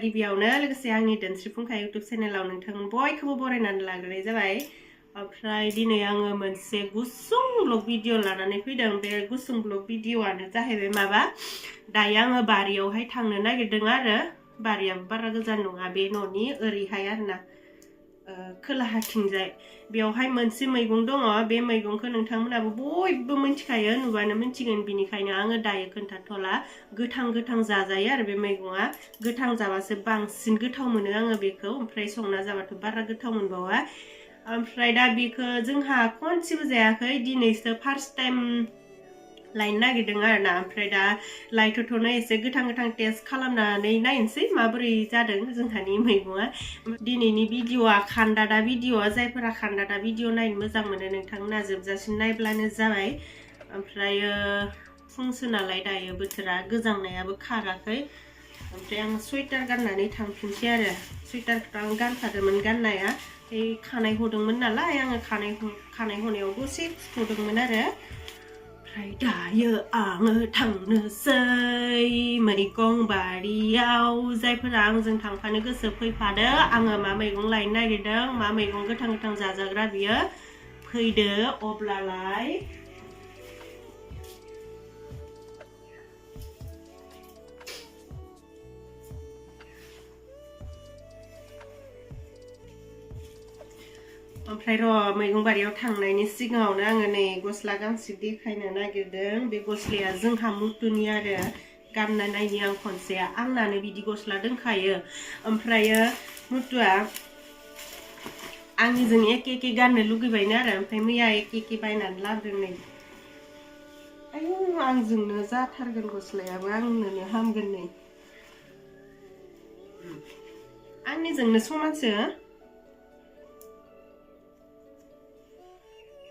गिबियावनो लोगोसे आंनि दोनस्रि फुंखा इउटुब चेनेलाव नोंथांमोन बयखौबो बरायनानै लाग्रोनाय जाबाय ओमफ्राय दिनै आङो मोनसे गुसुं ब्लग भिडिअ लानानै फैदों बे गुसुं ब्लग भिडिअआनो जाहैबाय माबा दायो आङो बारियावहाय थांनो नागिरदों आरो बारियाबो बारा गोजान नङा बे न'नि ओरैहाय आरोना खोलाहाथिंजाय बेवहाय मोनसे मैगं दङ बे मैगंखौ नोंथांमोनाबो बयबो मिन्थिखायो नुबानो मिन्थिगोन बिनिखायनो आङो दायो खोन्थाथ'ला गोथां गोथां जाजायो आरो बे मैगङा गोथां जाबासो बांसिन गोथाव मोनो आङो बेखौ ओमफ्राय संना जाबाथ' बारा गोथाव मोनबावा ओमफ्राय दा बेखौ जोंहा खनसेबो जायाखै दिनैसो फार्स्ट टाइम लायनो नागिरदों आरोना ओमफ्राय दा लायथ'थ'नो एसे गोथां गोथां टेस्ट खालामनानै नायनोसै माबोरै जादों जोंहानि मैगङा दिनैनि भिडिअआ खान्दादा भिडिअ जायफोरा खान्दादा भिडिअ नायनो मोजां मोनो नोंथांमोना जोबजासिम नायब्लानो जाबाय ओमफ्रायो फुंसो नालाय दायो बोथोरा गोजांनायाबो खाराखै ओमफ्राय आं स्वेटार गाननानै थांफिनसै आरो स्वेटारखौथ' आं गानखादोंमोन गाननाया खानाय हदोंमोन नालाय आङो खानाय हनायाव दसे थ'दोंमोन आरो ओमफ्राय दायो आङो थांनोसै मैगं बारियाव जायफोरा आंजों थांफानो गोसो फैफादो आङो मा मैगं लायनो नागिरदों मा मैगं गोथां गोथां जाजाग्रा बियो फैदो अब्लालाय ओमफ्राय र' मैगं बारियाव थांनायनि सिगाङावनो आङो नै गस्ला गांसे देखायनो नागिरदों बे गस्लाया जोंहा मुथुनि आरो गानना नायनि आं खनसे आंनानो बिदि गस्ला दोनखायो ओमफ्रायो मुथुआ आंनिजों एखे एखे गाननो लुगैबायनो आरो ओमफ्राय मैया एखे एखे बायनानै लाबोदों नै आयौ आंजोंनो जाथारगोन गस्लायाबो आंनोनो हामगोन नै आंनिजोंनो समानसो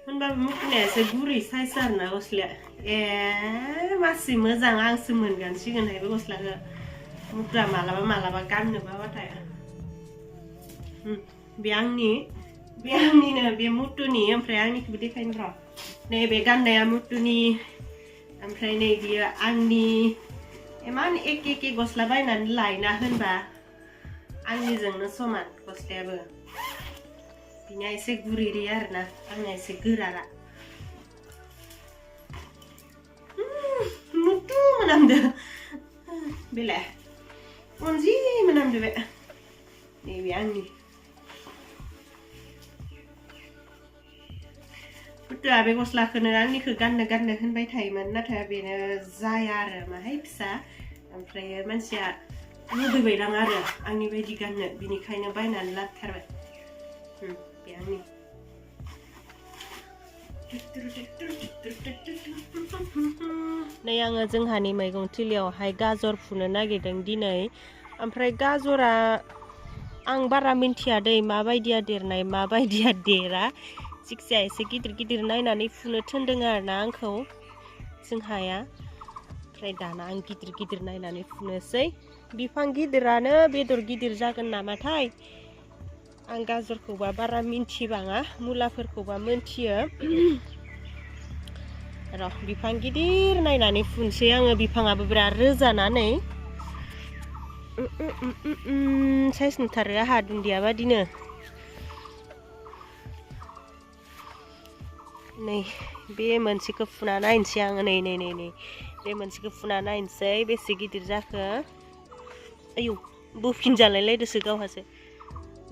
होनबाबो मुथुनिया एसे गुरै साइज आरोना गस्लाया मासि मोजां आंसो मोनगानसिगोनहाय बे गस्लाखौ मुथुआ मालाबा मालाबा गाननो बाबाथाय बे आंनिनो बे मुथुनि ओमफ्राय आंनिखौबो देखायनो र' नै बे गाननाया मुथुनि ओमफ्राय नै बियो आंनि इमान एखे एखे गस्ला बायनानै लायना होनबा आंनिजोंनो समान गस्लायाबो बिनिया एसे गुरै आरोना आंना एसे गोरारा मुथु मोनामदो बेलाय अनजि मोनामदो बे नैबे आंनि मुथुआ बे गस्लाखौनो आंनिखौ गाननो होनबाय थायोमोन नाथाय बेनो जाया आरो माहाय फिसा ओमफ्राय मानसिया लुबैबायदां आरो आंनि बायदि गाननो बिनिखायनो बायनानै लाबोथारबाय बे आंनि नै आङो जोंहानि मैगं थिलियावहाय गाजर फुनो नागिरदों दिनै ओमफ्राय गाजरा आं बारा मिन्थिया दै माबायदिया देरनाय माबायदिया देरा जिखिजाया एसे गिदिर गिदिर नायनानै फुनो थिनदों आरोना आंखौ जोंहाया ओमफ्राय दाना आं गिदिर गिदिर नायनानै फुनोसै बिफां गिदिरानो बेदर गिदिर जागोन नामाथाय आं गाजरखौबा बारा मिन्थिबाङा मुलाफोरखौबा मिन्थियो र' बिफां गिदिर नायनानै फुनसै आङो बिफाङाबो बिराद रोजानानै साइज नुथारो आंहा दुन्दिया बादिनो नै बे मोनसेखौ फुना नायनोसै आङो नै बे मोनसेखौ फुना नायनोसै बेसे गिदिर जाखो आयौ बोफिनजालायलायदोसो गावहासो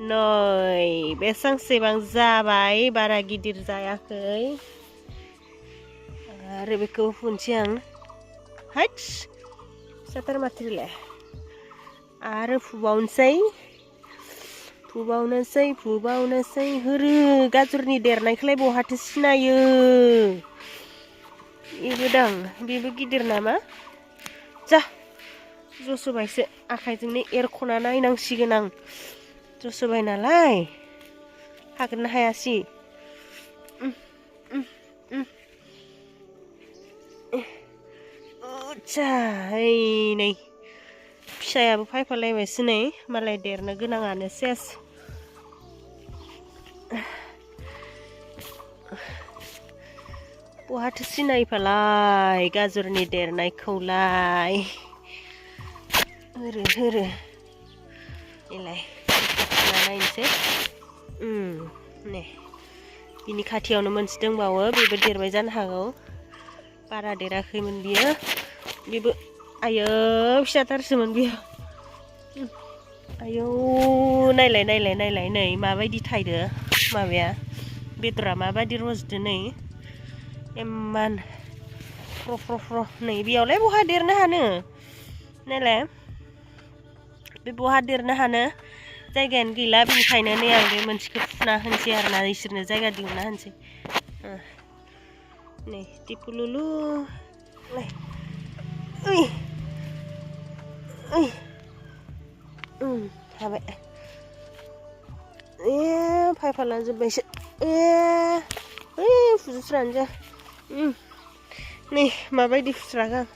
नै बेसांसेबां जाबाय बारा गिदिर जायाखै आरो बेखौ फुनसै आं हाइट फिसाथार माथोलाय आरो फुबावनोसै होरो गाजरनि देरनायखौलाय बहाथो सिनायो बेबो गिदिर नामा जा जसोबायसो आखाइजोंनो एरख'ना नायनांसिगोन आं जसोबाय नालाय हागोन ना हायासै नै फिसायाबो फायफालायबायसो नै मालाय देरनो गोनाङानो सेस बहाथो सिनायफालाय गाजरनि देरनायखौलाय होरो इलाय नायनोसै नै बिनि खाथियावनो मोनसे दंबावो बेबो देरबाय जानो हागौ बारा देराखैमोन बियो बेबो आयो फिसाथारसोमोन बियो आयौ नायलाय नायलाय नायलाय नै माबायदि थायदो माबाया बेदरा माबायदि रजदो नै इमान फ्र फ्र फ्र नै बेयावलाय बहा देरनो हानो नायलाय बे बहा देरनो हानो जायगायानो गैला बेनिखायनो नै आं बे मोनसेखौ फुना होनोसै आरोना इसोरनो जायगा दिहुनना होनोसै नै टिपुलुलु नै ओइ ओइ हाबाय फायफालाजोब्बायसो ओइ फुजुस्रानो जा नै माबायदि फुस्राखो आं